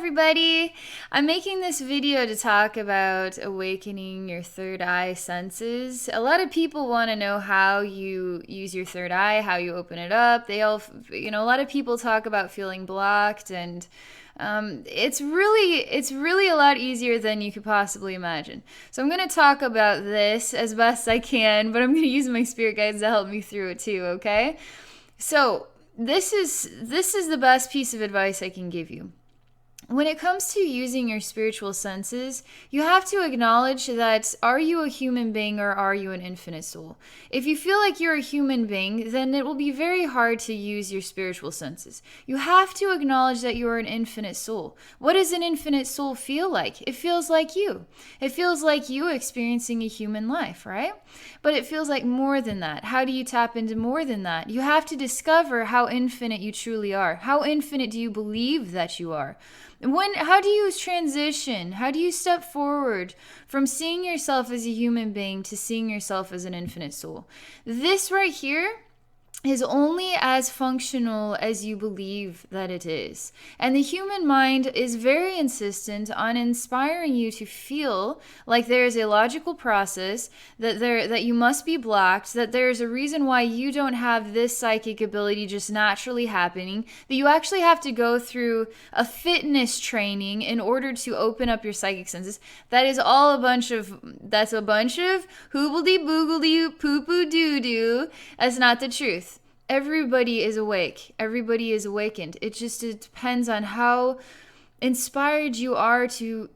everybody. I'm making this video to talk about awakening your third eye senses. A lot of people want to know how you use your third eye, how you open it up. A lot of people talk about feeling blocked, and it's really a lot easier than you could possibly imagine. So I'm going to talk about this as best I can, but I'm going to use my spirit guides to help me through it too, okay? So this is the best piece of advice I can give you. When it comes to using your spiritual senses, you have to acknowledge that, are you a human being or are you an infinite soul? If you feel like you're a human being, then it will be very hard to use your spiritual senses. You have to acknowledge that you are an infinite soul. What does an infinite soul feel like? It feels like you. It feels like you experiencing a human life, right? But it feels like more than that. How do you tap into more than that? You have to discover how infinite you truly are. How infinite do you believe that you are? How do you transition? How do you step forward from seeing yourself as a human being to seeing yourself as an infinite soul? This right here is only as functional as you believe that it is. And the human mind is very insistent on inspiring you to feel like there is a logical process, that you must be blocked, that there is a reason why you don't have this psychic ability just naturally happening, that you actually have to go through a fitness training in order to open up your psychic senses. That is all a bunch of hoobledy boogledy poo poo doo doo. That's not the truth. Everybody is awake. Everybody is awakened. It depends on how inspired you are to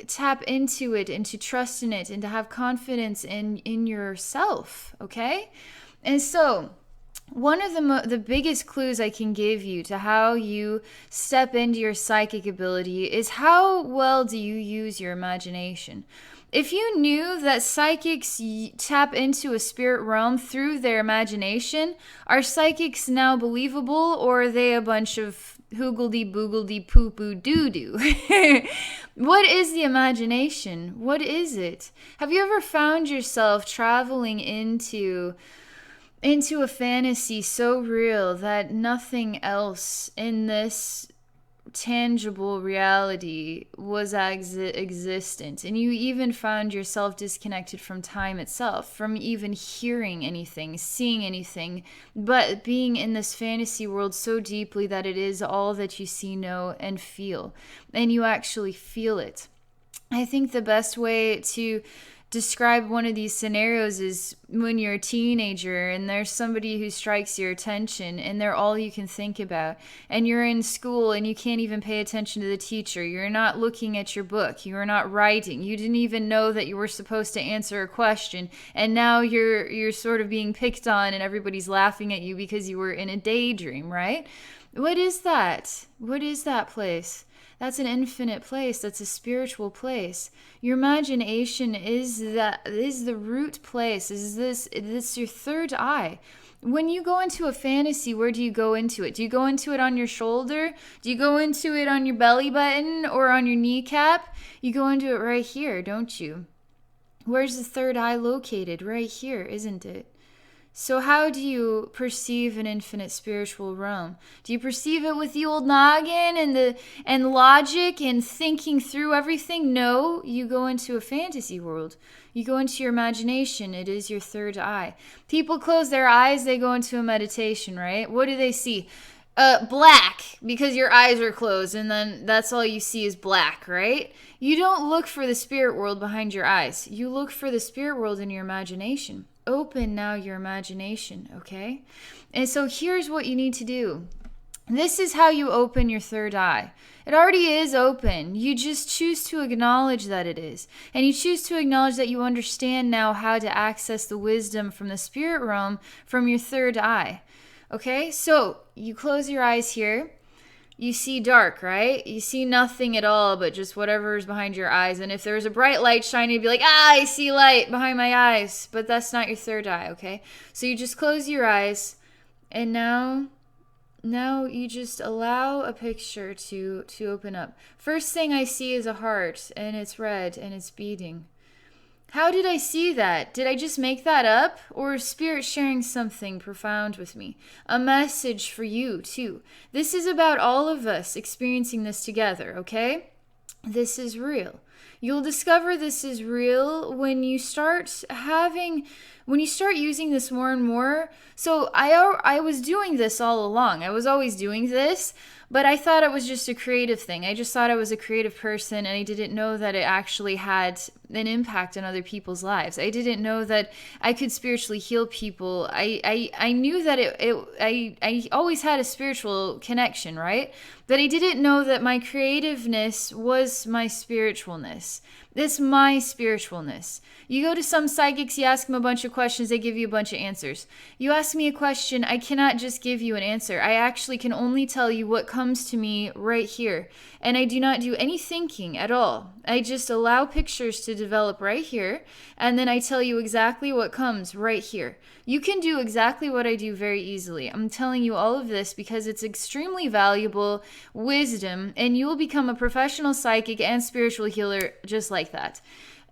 tap into it and to trust in it and to have confidence in yourself, okay? And so one of the biggest clues I can give you to how you step into your psychic ability is, how well do you use your imagination? If you knew that psychics tap into a spirit realm through their imagination, are psychics now believable, or are they a bunch of hoogledy boogledy poo poo doo doo? What is the imagination? What is it? Have you ever found yourself traveling into a fantasy so real that nothing else in this tangible reality was existent, and you even found yourself disconnected from time itself, from even hearing anything, seeing anything, but being in this fantasy world so deeply that it is all that you see, know, and feel, and you actually feel it? I think the best way to describe one of these scenarios is when you're a teenager and there's somebody who strikes your attention and they're all you can think about, and you're in school and you can't even pay attention to the teacher. You're not looking at your book. You're not writing. You didn't even know that you were supposed to answer a question, and now you're sort of being picked on and everybody's laughing at you because you were in a daydream, right? What is that? What is that place? That's an infinite place. That's a spiritual place. Your imagination is the root place. This your third eye. When you go into a fantasy, where do you go into it? Do you go into it on your shoulder? Do you go into it on your belly button or on your kneecap? You go into it right here, don't you? Where's the third eye located? Right here, isn't it? So how do you perceive an infinite spiritual realm? Do you perceive it with the old noggin and logic and thinking through everything? No, you go into a fantasy world. You go into your imagination. It is your third eye. People close their eyes, they go into a meditation, right? What do they see? Black, because your eyes are closed, and then that's all you see is black, right? You don't look for the spirit world behind your eyes. You look for the spirit world in your imagination. Open now your imagination, okay? And so here's what you need to do. This is how you open your third eye. It already is open. You just choose to acknowledge that it is. And you choose to acknowledge that you understand now how to access the wisdom from the spirit realm from your third eye. Okay? So you close your eyes here. You see dark, right? You see nothing at all but just whatever's behind your eyes. And if there's a bright light shining, you'd be like, I see light behind my eyes. But that's not your third eye, okay? So you just close your eyes, and now you just allow a picture to open up. First thing I see is a heart, and it's red, and it's beating. How did I see that? Did I just make that up? Or is Spirit sharing something profound with me? A message for you, too. This is about all of us experiencing this together, okay? This is real. You'll discover this is real when you start using this more and more. So I was doing this all along. I was always doing this, but I thought it was just a creative thing. I just thought I was a creative person, and I didn't know that it actually had an impact on other people's lives. I didn't know that I could spiritually heal people. I knew that I always had a spiritual connection, right? But I didn't know that my creativeness was my spiritualness. It's my spiritualness. You go to some psychics, you ask them a bunch of questions, they give you a bunch of answers. You ask me a question, I cannot just give you an answer. I actually can only tell you what comes to me right here. And I do not do any thinking at all. I just allow pictures to develop right here, and then I tell you exactly what comes right here. You can do exactly what I do very easily. I'm telling you all of this because it's extremely valuable wisdom, and you will become a professional psychic and spiritual healer just like that.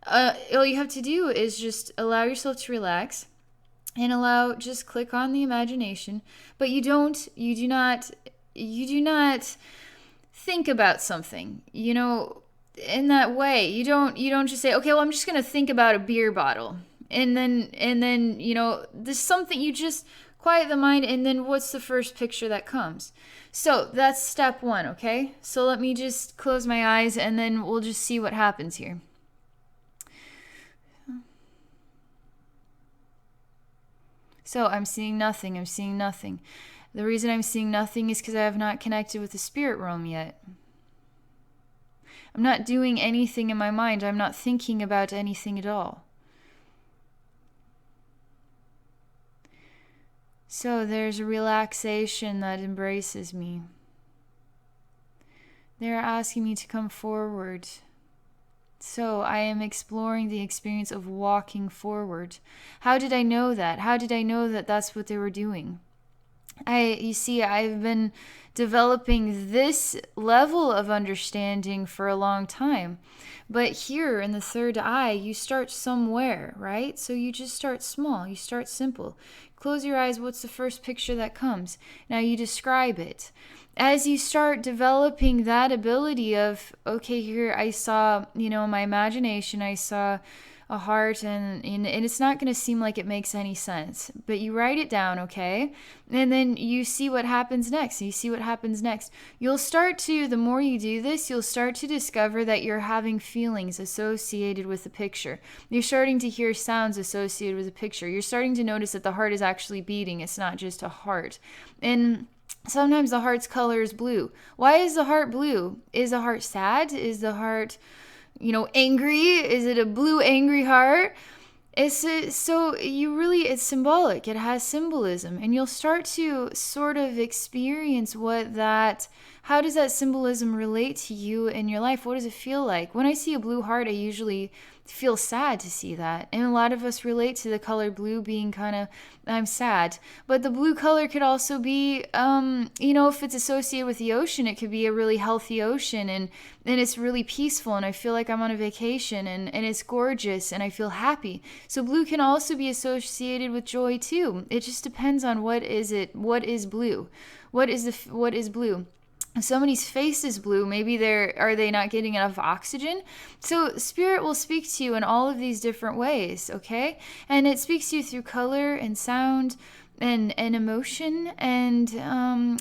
All you have to do is just allow yourself to relax and just click on the imagination, but you do not think about something, in that way. You don't just say, okay, well, I'm just going to think about a beer bottle. And then, there's something, you just quiet the mind, and then what's the first picture that comes? So that's step one, okay? So let me just close my eyes, and then we'll just see what happens here. So I'm seeing nothing. The reason I'm seeing nothing is because I have not connected with the spirit realm yet. I'm not doing anything in my mind. I'm not thinking about anything at all. So there's a relaxation that embraces me. They're asking me to come forward. So I am exploring the experience of walking forward. How did I know that? How did I know that that's what they were doing? You see, I've been developing this level of understanding for a long time. But here in the third eye, you start somewhere, right? So you just start small. You start simple. Close your eyes. What's the first picture that comes? Now you describe it. As you start developing that ability of, okay, here I saw, my imagination, I saw a heart, and it's not going to seem like it makes any sense, but you write it down, okay? And then you see what happens next. You'll start to, the more you do this, you'll start to discover that you're having feelings associated with the picture. You're starting to hear sounds associated with the picture. You're starting to notice that the heart is actually beating. It's not just a heart. And sometimes the heart's color is blue. Why is the heart blue? Is the heart sad? Is the heart, angry? Is it a blue angry heart? It's symbolic. It has symbolism, and you'll start to sort of experience how does that symbolism relate to you in your life? What does it feel like? When I see a blue heart, I usually feel sad to see that. And a lot of us relate to the color blue being I'm sad. But the blue color could also be, if it's associated with the ocean, it could be a really healthy ocean, and it's really peaceful, and I feel like I'm on a vacation, and it's gorgeous, and I feel happy. So blue can also be associated with joy too. It just depends on what is blue. What is blue? If somebody's face is blue, maybe are they not getting enough oxygen? So spirit will speak to you in all of these different ways, okay? And it speaks to you through color and sound and emotion, and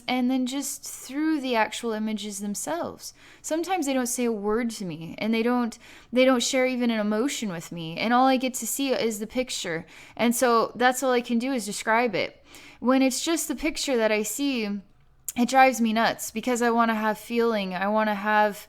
then just through the actual images themselves. Sometimes they don't say a word to me, and they don't share even an emotion with me, and all I get to see is the picture. And so that's all I can do is describe it. When it's just the picture that I see, it drives me nuts because I want to have feeling. I want to have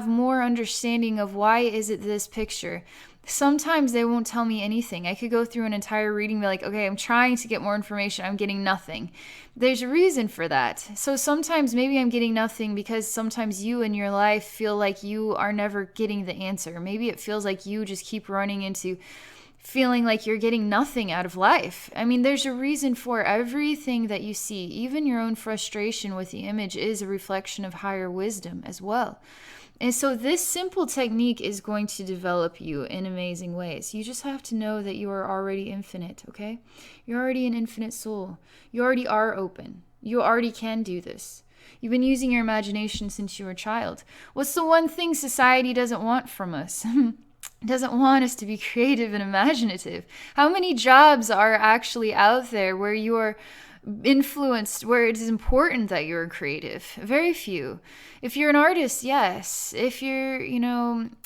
more understanding of why is it this picture. Sometimes they won't tell me anything. I could go through an entire reading and be like, okay, I'm trying to get more information. I'm getting nothing. There's a reason for that. So sometimes maybe I'm getting nothing because sometimes you in your life feel like you are never getting the answer. Maybe it feels like you just keep running into feeling like you're getting nothing out of life. I mean, there's a reason for everything that you see. Even your own frustration with the image is a reflection of higher wisdom as well. And so this simple technique is going to develop you in amazing ways. You just have to know that you are already infinite, okay? You're already an infinite soul. You already are open. You already can do this. You've been using your imagination since you were a child. What's the one thing society doesn't want from us? Doesn't want us to be creative and imaginative. How many jobs are actually out there where you are influenced, where it is important that you're creative? Very few. If you're an artist, yes. If you're,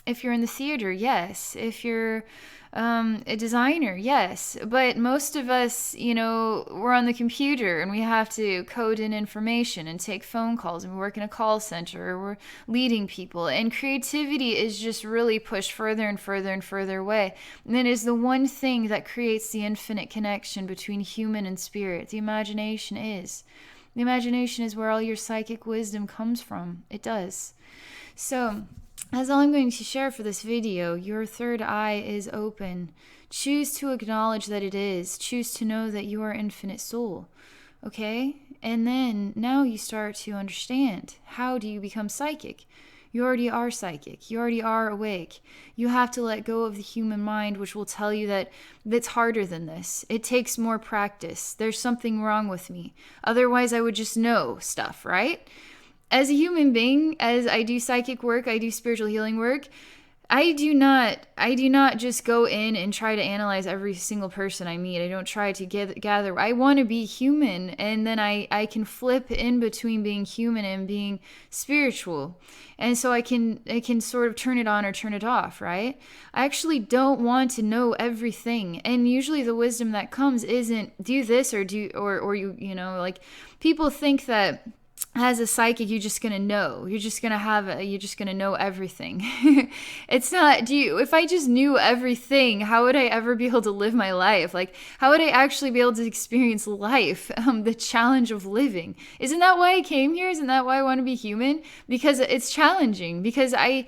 if you're in the theater, yes. If you're a designer, yes. But most of us, we're on the computer and we have to code in information and take phone calls, and we work in a call center, or we're leading people. And creativity is just really pushed further and further and further away. And it is the one thing that creates the infinite connection between human and spirit. The imagination is. The imagination is where all your psychic wisdom comes from. It does. So, that's all I'm going to share for this video. Your third eye is open. Choose to acknowledge that it is. Choose to know that you are infinite soul. Okay? And then now you start to understand, how do you become psychic? You already are psychic. You already are awake. You have to let go of the human mind, which will tell you that it's harder than this. It takes more practice. There's something wrong with me. Otherwise, I would just know stuff, right? As a human being, as I do psychic work, I do spiritual healing work, I do not just go in and try to analyze every single person I meet. I don't try to gather. I want to be human, and then I can flip in between being human and being spiritual. And so I can sort of turn it on or turn it off, right? I actually don't want to know everything. And usually the wisdom that comes isn't do this or like people think that as a psychic, you're just gonna know. You're just gonna know everything. It's not. If I just knew everything, how would I ever be able to live my life? Like, how would I actually be able to experience life? The challenge of living. Isn't that why I came here? Isn't that why I want to be human? Because it's challenging. Because I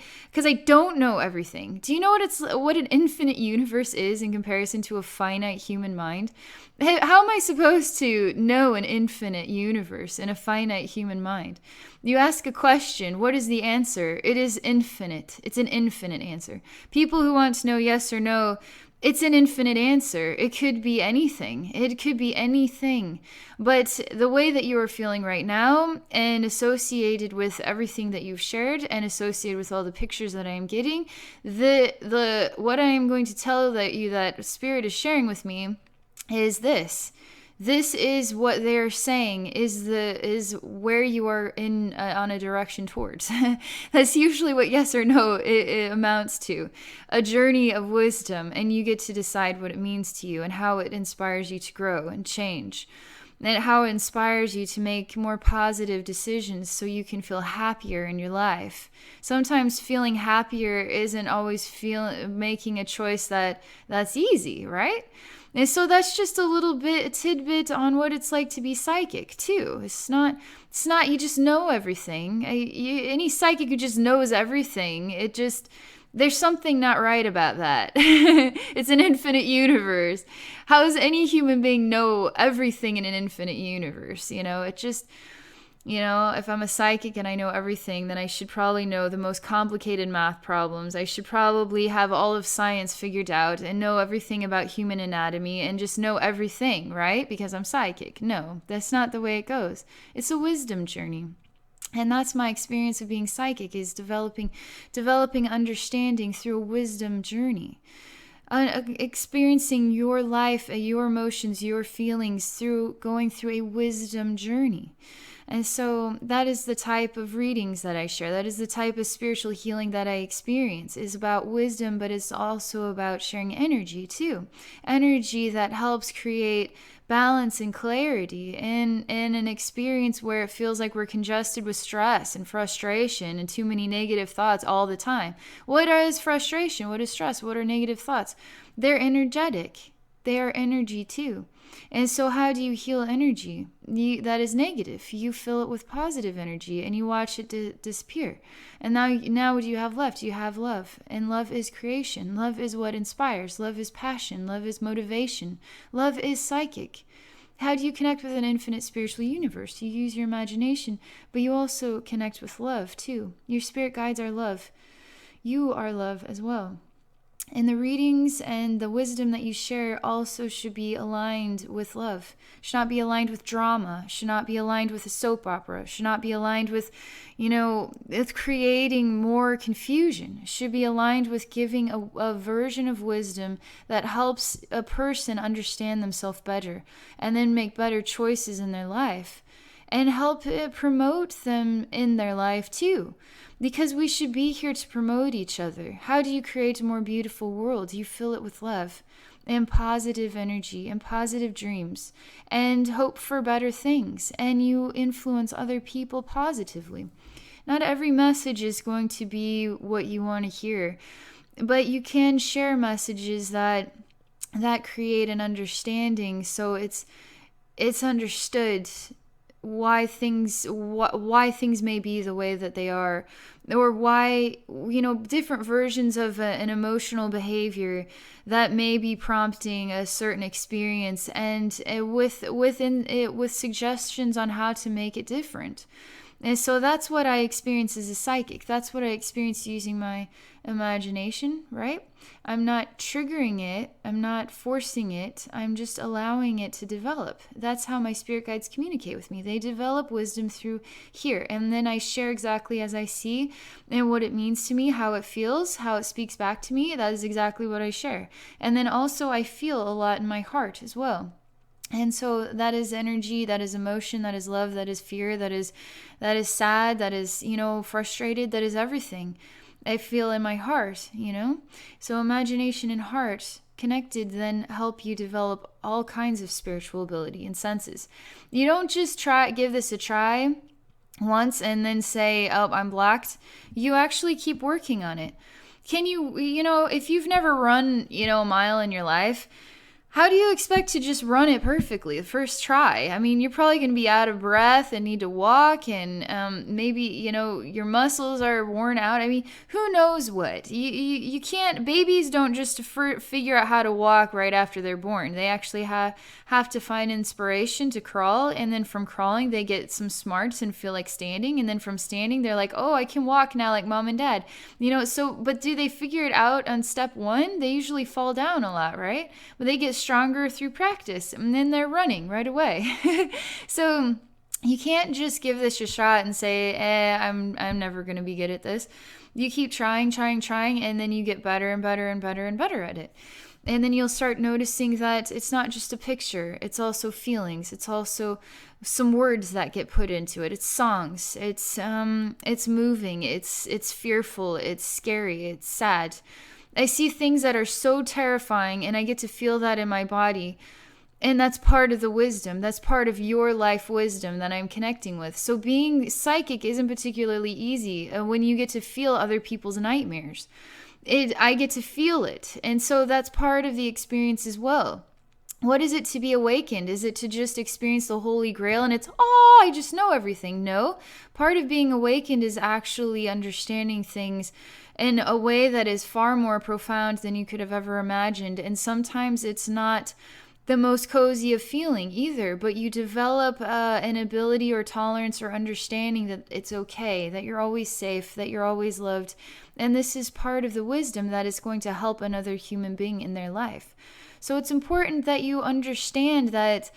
don't know everything. Do you know what an infinite universe is in comparison to a finite human mind? How am I supposed to know an infinite universe in a finite human mind? You ask a question, what is the answer? It is infinite. It's an infinite answer. People who want to know yes or no, it's an infinite answer. It could be anything. It could be anything. But the way that you are feeling right now, and associated with everything that you've shared, and associated with all the pictures that I am getting, what I am going to tell that Spirit is sharing with me is this. This is what they're saying is where you are in on a direction towards. That's usually what yes or no it amounts to. A journey of wisdom, and you get to decide what it means to you and how it inspires you to grow and change. And how it inspires you to make more positive decisions so you can feel happier in your life. Sometimes feeling happier isn't always making a choice that's easy, right? And so that's just a tidbit on what it's like to be psychic too. It's not you just know everything. Any psychic who just knows everything, there's something not right about that. It's an infinite universe. How does any human being know everything in an infinite universe? If I'm a psychic and I know everything, then I should probably know the most complicated math problems. I should probably have all of science figured out and know everything about human anatomy and just know everything, right? Because I'm psychic. No, that's not the way it goes. It's a wisdom journey. And that's my experience of being psychic, is developing understanding through a wisdom journey. Experiencing your life, your emotions, your feelings through going through a wisdom journey. And so that is the type of readings that I share. That is the type of spiritual healing that I experience. It's about wisdom, but it's also about sharing energy too. Energy that helps create balance and clarity in an experience where it feels like we're congested with stress and frustration and too many negative thoughts all the time. What is frustration? What is stress? What are negative thoughts? They're energetic. They are energy too. And so how do you heal energy that is negative? You fill it with positive energy and you watch it disappear. And now what do you have left? You have love. And love is creation. Love is what inspires. Love is passion. Love is motivation. Love is psychic. How do you connect with an infinite spiritual universe? You use your imagination, but you also connect with love too. Your spirit guides are love. You are love as well. And the readings and the wisdom that you share also should be aligned with love. Should not be aligned with drama. Should not be aligned with a soap opera. Should not be aligned with, with creating more confusion. Should be aligned with giving a version of wisdom that helps a person understand themselves better and then make better choices in their life and help promote them in their life too. Because we should be here to promote each other. How do you create a more beautiful world? You fill it with love and positive energy and positive dreams and hope for better things. And you influence other people positively. Not every message is going to be what you want to hear, but you can share messages that create an understanding, so it's understood why things may be the way that they are, or why different versions of an emotional behavior that may be prompting a certain experience, and with suggestions on how to make it different. And so that's what I experience as a psychic. That's what I experience using my imagination, right? I'm not triggering it. I'm not forcing it. I'm just allowing it to develop. That's how my spirit guides communicate with me. They develop wisdom through here. And then I share exactly as I see and what it means to me, how it feels, how it speaks back to me. That is exactly what I share. And then also I feel a lot in my heart as well. And so that is energy, that is emotion, that is love, that is fear, that is sad, that is, frustrated, that is everything I feel in my heart, So imagination and heart connected then help you develop all kinds of spiritual ability and senses. You don't just give this a try once and then say, oh, I'm blocked. You actually keep working on it. Can you, if you've never run, a mile in your life, how do you expect to just run it perfectly the first try? I mean, you're probably going to be out of breath and need to walk, and maybe, your muscles are worn out. I mean, who knows what? You can't, babies don't just figure out how to walk right after they're born. They actually have to find inspiration to crawl, and then from crawling, they get some smarts and feel like standing, and then from standing, they're like, oh, I can walk now like mom and dad. But do they figure it out on step one? They usually fall down a lot, right? But they get stronger through practice, and then they're running right away. So you can't just give this a shot and say, I'm never going to be good at this. You keep trying, and then you get better and better and better and better at it. And then you'll start noticing that it's not just a picture, it's also feelings, it's also some words that get put into it. It's songs, it's moving, it's fearful, it's scary, it's sad. I see things that are so terrifying, and I get to feel that in my body. And that's part of the wisdom. That's part of your life wisdom that I'm connecting with. So being psychic isn't particularly easy when you get to feel other people's nightmares. I get to feel it. And so that's part of the experience as well. What is it to be awakened? Is it to just experience the Holy Grail and it's, I just know everything? No. Part of being awakened is actually understanding things in a way that is far more profound than you could have ever imagined. And sometimes it's not the most cozy of feeling either, but you develop an ability or tolerance or understanding that it's okay, that you're always safe, that you're always loved. And this is part of the wisdom that is going to help another human being in their life. So it's important that you understand that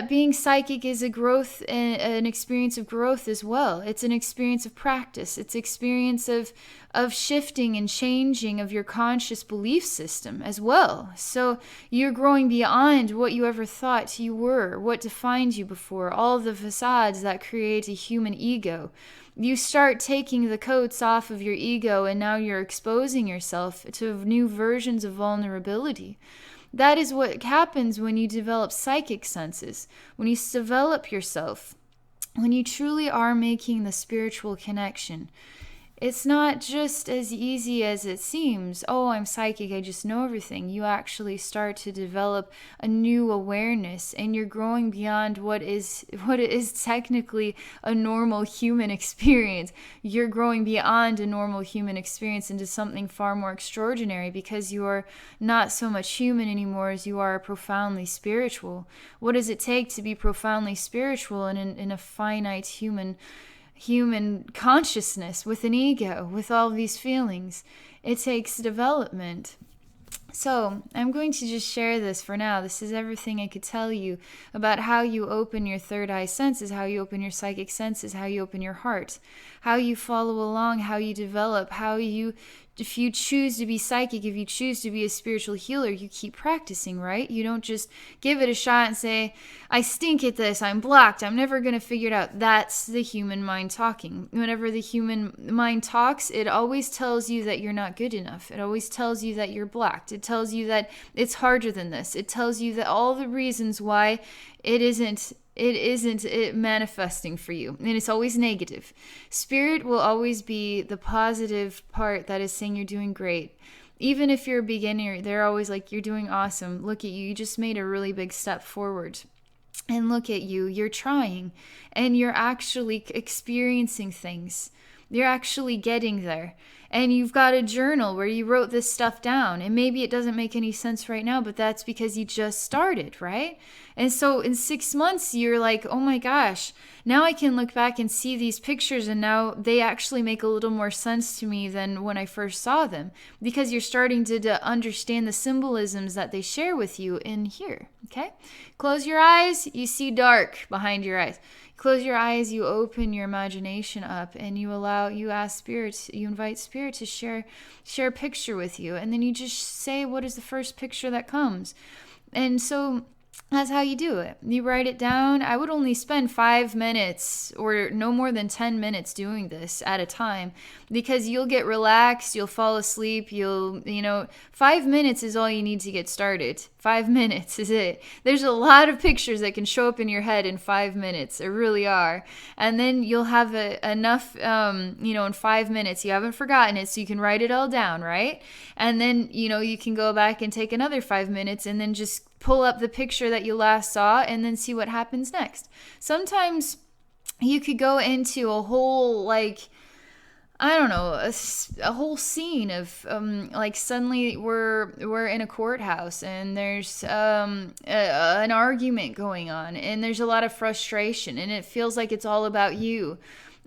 being psychic is a growth, an experience of growth as well. It's an experience of practice. It's experience of shifting and changing of your conscious belief system as well. So you're growing beyond what you ever thought you were, what defined you before, all the facades that create a human ego. You start taking the coats off of your ego, and now you're exposing yourself to new versions of vulnerability. That is what happens when you develop psychic senses, when you develop yourself, when you truly are making the spiritual connection. It's not just as easy as it seems. Oh, I'm psychic, I just know everything. You actually start to develop a new awareness, and you're growing beyond what is technically a normal human experience. You're growing beyond a normal human experience into something far more extraordinary, because you are not so much human anymore as you are profoundly spiritual. What does it take to be profoundly spiritual in a finite human consciousness with an ego, with all these feelings? It takes development. So I'm going to just share this for now. This is everything I could tell you about how you open your third eye senses, how you open your psychic senses, how you open your heart, how you follow along, how you develop, if you choose to be psychic, if you choose to be a spiritual healer, you keep practicing, right? You don't just give it a shot and say, I stink at this, I'm blocked, I'm never going to figure it out. That's the human mind talking. Whenever the human mind talks, it always tells you that you're not good enough. It always tells you that you're blocked. It tells you that it's harder than this. It tells you that all the reasons why it isn't manifesting for you, and it's always negative. Spirit will always be the positive part that is saying you're doing great. Even if you're a beginner, they're always like, you're doing awesome, look at you, you just made a really big step forward, and look at you, you're trying, and you're actually experiencing things, you're actually getting there. And you've got a journal where you wrote this stuff down, and maybe it doesn't make any sense right now, but that's because you just started, right? And so in 6 months, you're like, oh my gosh, now I can look back and see these pictures, and now they actually make a little more sense to me than when I first saw them, because you're starting to understand the symbolisms that they share with you in here, okay? Close your eyes, you see dark behind your eyes. Close your eyes, you open your imagination up, and you ask Spirit, you invite Spirit to share a picture with you, and then you just say, what is the first picture that comes? And so that's how you do it. You write it down. I would only spend 5 minutes or no more than 10 minutes doing this at a time, because you'll get relaxed, you'll fall asleep, 5 minutes is all you need to get started. 5 minutes is it. There's a lot of pictures that can show up in your head in 5 minutes. There really are. And then you'll have enough, in 5 minutes, you haven't forgotten it, so you can write it all down, right? And then, you can go back and take another 5 minutes and then just pull up the picture that you last saw and then see what happens next. Sometimes you could go into a whole, a whole scene of suddenly we're in a courthouse, and there's an argument going on, and there's a lot of frustration, and it feels like it's all about you.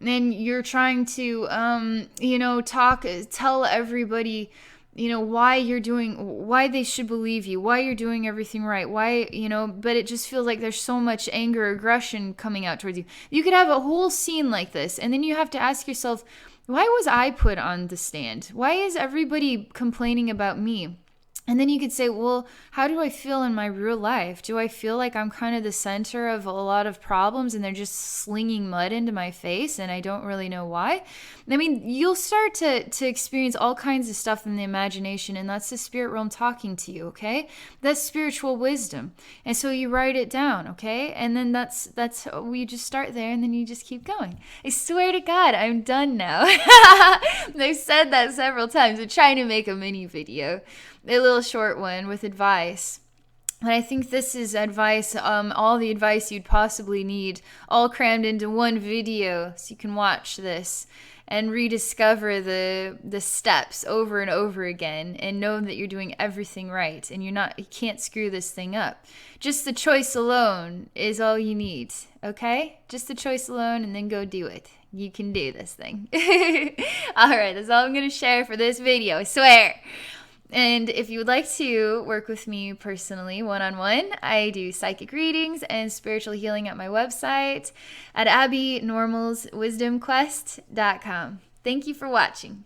And you're trying to tell everybody why they should believe you, why you're doing everything right, but it just feels like there's so much anger, aggression coming out towards you. You could have a whole scene like this, and then you have to ask yourself, why was I put on the stand? Why is everybody complaining about me? And then you could say, well, how do I feel in my real life? Do I feel like I'm kind of the center of a lot of problems, and they're just slinging mud into my face, and I don't really know why? I mean, you'll start to experience all kinds of stuff in the imagination, and that's the spirit realm talking to you, okay? That's spiritual wisdom. And so you write it down, okay? And then that's we just start there, and then you just keep going. I swear to God, I'm done now. I've said that several times. I'm trying to make a mini video, a little short one with advice. And I think this is advice, all the advice you'd possibly need, all crammed into one video, so you can watch this and rediscover the steps over and over again, and know that you're doing everything right, and you can't screw this thing up. Just the choice alone is all you need, okay? Just the choice alone, and then go do it. You can do this thing. All right, that's all I'm going to share for this video, I swear. And if you would like to work with me personally, one-on-one, I do psychic readings and spiritual healing at my website at abbynormalswisdomquest.com. Thank you for watching.